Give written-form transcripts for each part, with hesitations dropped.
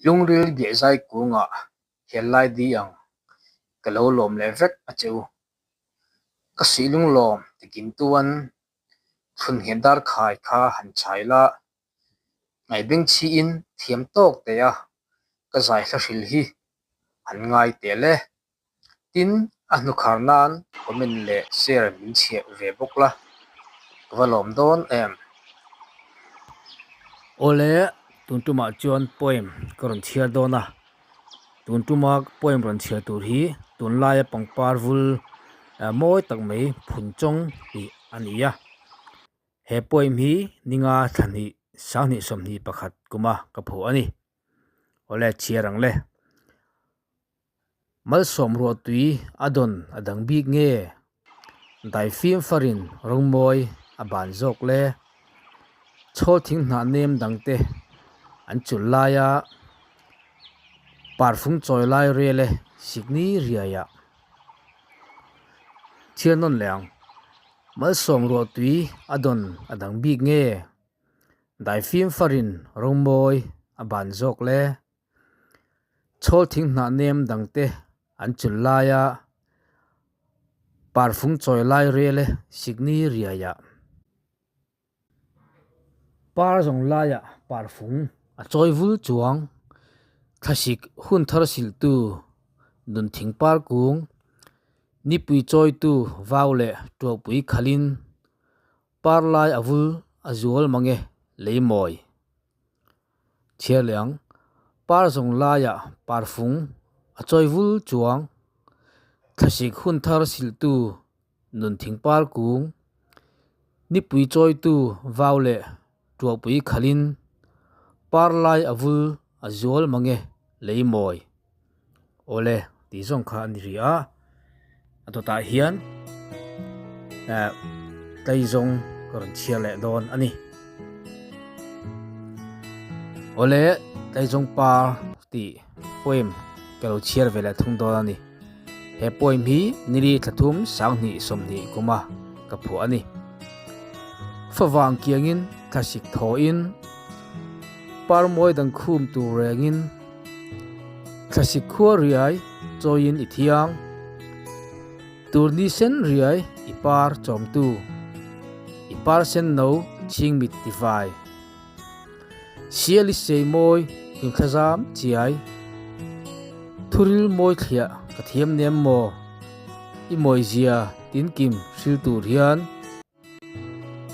lungril bia zai kunga helai di ang kalo lom le vek a cheu ka silung lom tikin tuan thun hedar khai kha han chaila ngai beng chi in thiam tok te a ka zai thla hril hi han ngai te le tin a hnu khar nan comment le share min chhe ve bok la walom don em ole tuntuma chuan poem karon chhiar dona tuntuma poem ron chhiar tur hi tunlaia pangpar vul mawi tak mai phunchong hi ania he poem hi ninga thani sangni somni pakhat kuma kapho ani ole chiarang le mal som ro tui adon adang bik nge dai fim farin rongmoi aban jok le chol thing na nem dangte an chul laia parfum choi lai rele signi riaya chianon leang mal som ro tui adon adang bik nge dai fim farin rongmoi aban jok le chol thing na nem dangte an chul laia parfum choi lai rele signi riaya par jong laia parfum a choi vul chuang thasik hun thar sil tu nun thing par kung ni pui choi tu vaule to pui khalin par lai avul azual mange leimoi chialeang par jong laia parfum a choi vul chuang thasik hun thar sil tu nun thing par kung ni pui choi tu vaule to pui khalin par lai avul azual mange leimoi ole ti zong kha ni ria atota hian tai zong karon chiale don ani ole tai zong pa ti poem kalo chiar vela thung don ani he poem hi niri thathum sangni somni kuma kaphu ani fawang kiangin thasik tho in par moi dang khum tu rengin thasik khua riai choin ithiang turni sen riai ipar chom tu ipar sen no ching mit tivai siali sei moi king khazam chiai thuril moi thia kathiam nem mo i moi zia tin kim sil tur hian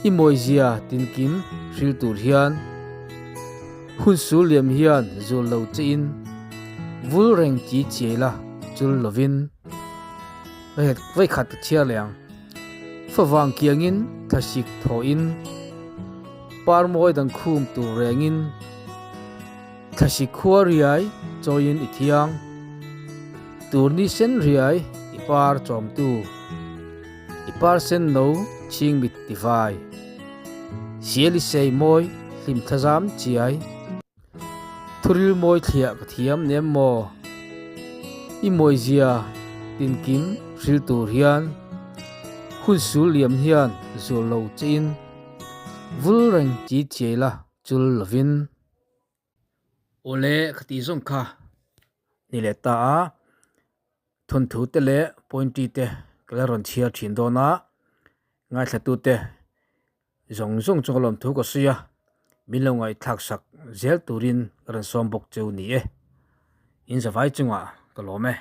i moi zia tin kim sil tur hian hun su liam hian zul lo chin vul reng chi chela chul lovin vai khat chia leang fawang kiangin thasik tho in par moi dang khum tu rengin thasik khua riai choin ithiang turni sen riai ipar chom tu ipar sen no ching mit tivai siali sei moi hlim thazam chiai thuril moi thia kathiam nem mo i moi zia tin kim ril tur hian hun su liam hian zul lo chin vul reng chi chela chul lovin ole khati zong kha ni le ta thon thu te le pointy te kalaron chia thin dona ngai thatu te zong zong chonglom thu ko suya milongai thak sak zel turin ran som bok cheu ni e in zawai chunga kalome